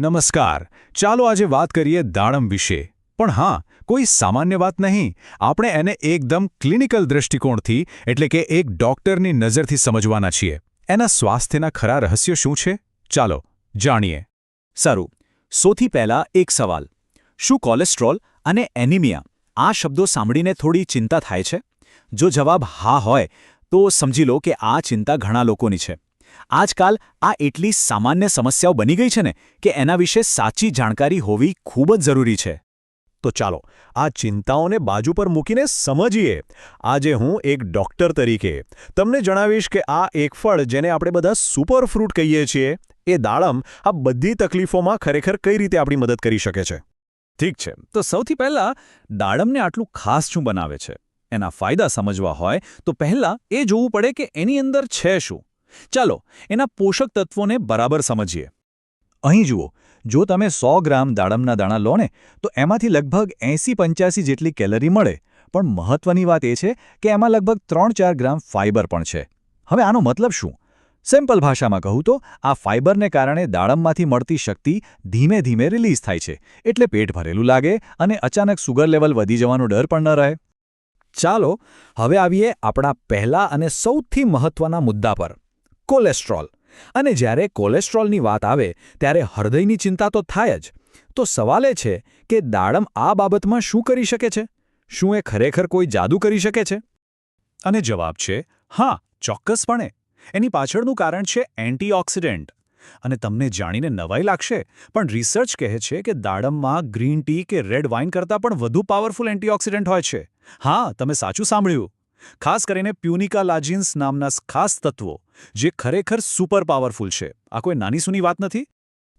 નમસ્કાર. ચાલો આજે વાત કરીએ દાડમ વિશે. પણ હા, કોઈ સામાન્ય વાત નહીં. આપણે એને એકદમ ક્લિનિકલ દૃષ્ટિકોણથી એટલે કે એક ડોક્ટરની નજરથી સમજવાના છીએ. એના સ્વાસ્થ્યના ખરા રહસ્યો શું છે? ચાલો જાણીએ. સારું. સૌથી પહેલા એક સવાલ. શું કોલેસ્ટ્રોલ અને એનિમિયા આ શબ્દો સાંભળીને થોડી ચિંતા થાય છે? જો જવાબ હા હોય તો સમજી લો કે આ ચિંતા ઘણા લોકોની છે. આજકાલ આ એટલી સામાન્ય સમસ્યાઓ બની ગઈ છે ને કે એના વિશે સાચી જાણકારી હોવી ખૂબ જ જરૂરી છે. તો ચાલો આ ચિંતાઓને બાજુ પર મૂકીને સમજીએ. આજે હું એક ડૉક્ટર તરીકે તમને જણાવીશ કે આ એક ફળ જેને આપણે બધા સુપર ફ્રૂટ કહીએ છીએ એ દાડમ આ બધી તકલીફોમાં ખરેખર કઈ રીતે આપણી મદદ કરી શકે છે. ઠીક છે, તો સૌથી પહેલાં દાડમને આટલું ખાસ શું બનાવે છે? એના ફાયદા સમજવા હોય તો પહેલાં એ જોવું પડે કે એની અંદર છે શું. ચાલો એના પોષક તત્વોને બરાબર સમજીએ. અહીં જુઓ, જો તમે 100 ગ્રામ દાડમના દાણા લો ને તો એમાંથી લગભગ 80-85 જેટલી કેલરી મળે. પણ મહત્વની વાત એ છે કે એમાં લગભગ 3-4 ગ્રામ ફાઇબર પણ છે. હવે આનો મતલબ શું? સિમ્પલ ભાષામાં કહું તો આ ફાઇબરને કારણે દાડમમાંથી મળતી શક્તિ ધીમે ધીમે રિલીઝ થાય છે, એટલે પેટ ભરેલું લાગે અને અચાનક સુગર લેવલ વધી જવાનો ડર પણ ન રહે. ચાલો હવે આવીએ આપણા પહેલા અને સૌથી મહત્વના મુદ્દા પર, કોલેસ્ટ્રોલ. અને જ્યારે કોલેસ્ટ્રોલની વાત આવે ત્યારે હૃદયની ચિંતા તો થાય જ. તો સવાલ એ છે કે દાડમ આ બાબતમાં શું કરી શકે છે? શું એ ખરેખર કોઈ જાદુ કરી શકે છે? અને જવાબ છે હા, ચોક્કસપણે. એની પાછળનું કારણ છે એન્ટીઓક્સિડન્ટ. અને તમને જાણીને નવાઈ લાગશે, પણ રિસર્ચ કહે છે કે દાડમમાં ગ્રીન ટી કે રેડ વાઇન કરતાં પણ વધુ પાવરફુલ એન્ટીઓક્સિડન્ટ હોય છે. હા, તમે સાચું સાંભળ્યું. ખાસ કરીને પ્યુનિકા લાજિન્સ નામના ખાસ તત્વો જે ખરેખર સુપર પાવરફુલ છે. આ કોઈ નાની સૂની વાત નથી.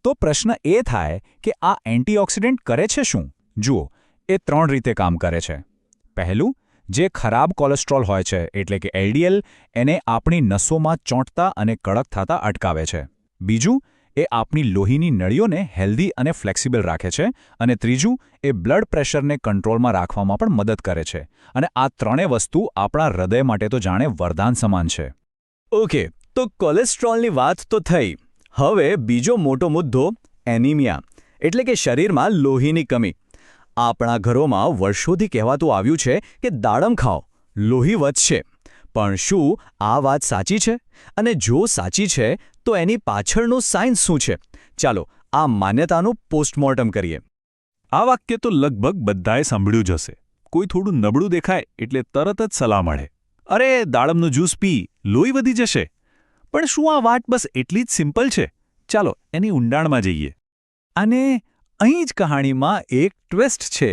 તો પ્રશ્ન એ થાય કે આ એન્ટીઓક્સિડન્ટ કરે છે શું? જુઓ, એ 3 રીતે કામ કરે છે. પહેલું, જે ખરાબ કોલેસ્ટ્રોલ હોય છે એટલે કે એલડીએલ, એને આપણી નસોમાં ચોંટતા અને કડક થતા અટકાવે છે. બીજું, એ આપણી લોહીની નળીઓને હેલ્ધી અને ફ્લેક્સિબલ રાખે છે. અને ત્રીજું, એ બ્લડ પ્રેશરને કંટ્રોલમાં રાખવામાં પણ મદદ કરે છે. અને આ ત્રણેય વસ્તુ આપણા હૃદય માટે તો જાણે વરદાન સમાન છે. ઓકે, તો કોલેસ્ટ્રોલની વાત તો થઈ. હવે બીજો મોટો મુદ્દો એનિમિયા એટલે કે શરીરમાં લોહીની કમી. આપણા ઘરોમાં વર્ષોથી કહેવાતું આવ્યું છે કે દાડમ ખાઓ, લોહી વધશે. પણ શું આ વાત સાચી છે? અને જો સાચી છે તો એની પાછળનું સાયન્સ શું છે? ચાલો આ માન્યતાનું પોસ્ટમોર્ટમ કરીએ. આ વાક્ય તો લગભગ બધાએ સાંભળ્યું જ હશે. કોઈ થોડું નબળું દેખાય એટલે તરત જ સલાહ મળે, અરે દાડમનું જ્યુસ પી, લોહી વધી જશે. પણ શું આ વાત બસ એટલી જ સિમ્પલ છે? ચાલો એની ઊંડાણમાં જઈએ. અને અહીં જ કહાણીમાં એક ટ્વિસ્ટ છે.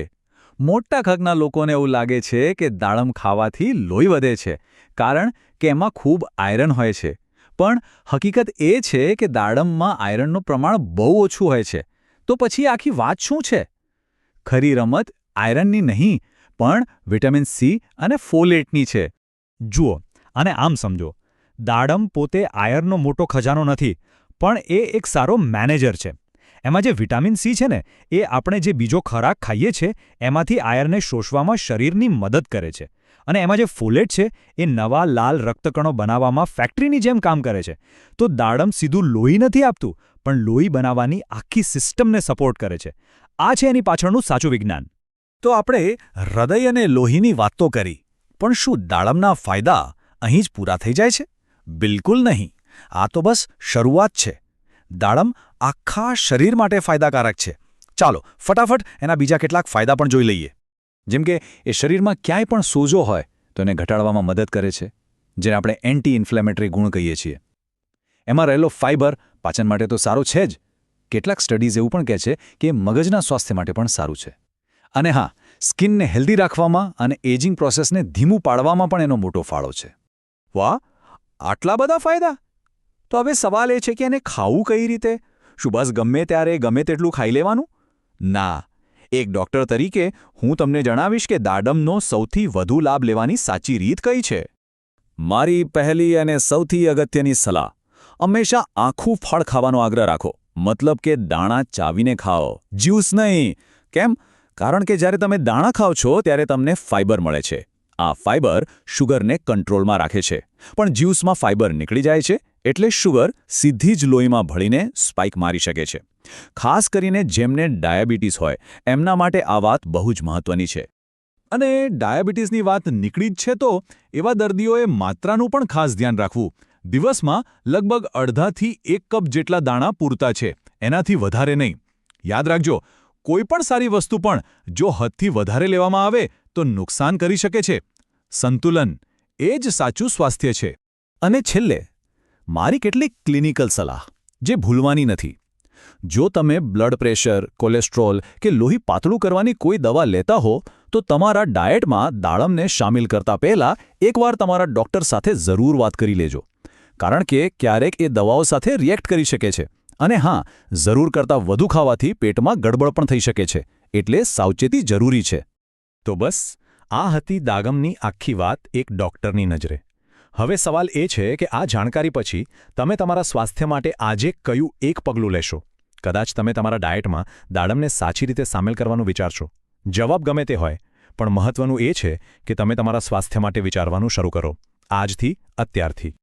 મોટા ભાગના લોકોને એવું લાગે છે કે દાડમ ખાવાથી લોહી વધે છે કારણ કે એમાં ખૂબ આયરન હોય છે. પણ હકીકત એ છે કે દાડમમાં આયરનનું પ્રમાણ બહુ ઓછું હોય છે. તો પછી આખી વાત શું છે? ખરી રમત આયરનની નહીં, પણ વિટામિન સી અને ફોલેટની છે. જુઓ, અને આમ સમજો, દાડમ પોતે આયરનનો મોટો ખજાનો નથી, પણ એ એક સારો મેનેજર છે. એમાં જે વિટામિન સી છે ને, એ આપણે જે બીજો ખોરાક ખાઈએ છીએ એમાંથી આયરનને શોષવામાં શરીરની મદદ કરે છે. અને એમાં જે ફોલેટ છે એ નવા લાલ રક્તકણો બનાવવામાં ફેક્ટરીની જેમ કામ કરે છે. તો દાડમ સીધું લોહી નથી આપતું, પણ લોહી બનાવવાની આખી સિસ્ટમને સપોર્ટ કરે છે. આ છે એની પાછળનું સાચું વિજ્ઞાન. તો આપણે હૃદય અને લોહીની વાત તો કરી, પણ શું દાડમના ફાયદા અહીં જ પૂરા થઈ જાય છે? બિલકુલ નહીં. આ તો બસ શરૂઆત છે. દાડમ આખા શરીર માટે ફાયદાકારક છે. ચાલો ફટાફટ એના બીજા કેટલાક ફાયદા પણ જોઈ લઈએ. જેમ કે એ શરીરમાં ક્યાંય પણ સોજો હોય તો એને ઘટાડવામાં મદદ કરે છે, જેને આપણે એન્ટી ઇન્ફ્લેમેટરી ગુણ કહીએ છીએ. એમાં રહેલો ફાઇબર પાચન માટે તો સારું છે જ. કેટલાક સ્ટડીઝ એવું પણ કહે છે કે મગજના સ્વાસ્થ્ય માટે પણ સારું છે. અને હા, સ્કિનને હેલ્ધી રાખવામાં અને એજિંગ પ્રોસેસને ધીમું પાડવામાં પણ એનો મોટો ફાળો છે. વાહ, આટલા બધા ફાયદા! તો હવે સવાલ એ છે કે એને ખાવું કઈ રીતે? શું બસ ગમે ત્યારે ગમે તેટલું ખાઈ લેવાનું? ના. એક ડૉક્ટર તરીકે હું તમને જણાવીશ કે દાડમનો સૌથી વધુ લાભ લેવાની સાચી રીત કઈ છે. મારી પહેલી અને સૌથી અગત્યની સલાહ, હંમેશા આખું ફળ ખાવાનો આગ્રહ રાખો. મતલબ કે દાણા ચાવીને ખાઓ, જ્યુસ નહીં. કેમ? કારણ કે જ્યારે તમે દાણા ખાઓ છો ત્યારે તમને ફાઇબર મળે છે. આ ફાઇબર શુગરને કંટ્રોલમાં રાખે છે. પણ જ્યુસમાં ફાઇબર નીકળી જાય છે એટલે શુગર સીધી જ લોહીમાં ભળીને સ્પાઇક મારી શકે છે. ખાસ કરીને જેમને ડાયાબિટીસ હોય એમના માટે આ વાત બહુ જ મહત્વની છે. અને ડાયાબિટીસની વાત નીકળી જ છે તો એવા દર્દીઓએ માત્રાનું પણ ખાસ ધ્યાન રાખવું. દિવસમાં લગભગ અડધાથી 1 કપ જેટલા દાણા પૂરતા છે, એનાથી વધારે નહીં. યાદ રાખજો, કોઈ પણ સારી વસ્તુ પણ જો હદથી વધારે લેવામાં આવે તો નુકસાન કરી શકે છે. સંતુલન એ જ સાચું સ્વાસ્થ્ય છે. અને છેલ્લે મારી કેટલીક ક્લિનિકલ સલાહ જે ભૂલવાની નથી. જો તમે બ્લડ પ્રેશર, કોલેસ્ટ્રોલ કે લોહી પાતળું કરવાની કોઈ દવા લેતા હો તો તમારા ડાયટમાં દાડમને શામેલ કરતા પહેલા એકવાર તમારા ડૉક્ટર સાથે જરૂર વાત કરી લેજો. કારણ કે ક્યારેક એ દવાઓ સાથે રિએક્ટ કરી શકે છે. અને હા, જરૂર કરતાં વધુ ખાવાથી પેટમાં ગડબડ પણ થઈ શકે છે. એટલે સાવચેતી જરૂરી છે. તો બસ આ હતી દાડમની આખી વાત એક ડૉક્ટરની નજરે. હવે સવાલ એ છે કે આ જાણકારી પછી તમે તમારા સ્વાસ્થ્ય માટે આજે કયું એક પગલું લેશો? કદાચ તમે તમારા ડાયટમાં દાડમને સાચી રીતે સામેલ કરવાનું વિચારશો. જવાબ ગમે તે હોય, પણ મહત્વનું એ છે કે તમે તમારા સ્વાસ્થ્ય માટે વિચારવાનું શરૂ કરો. આજથી, અત્યારથી.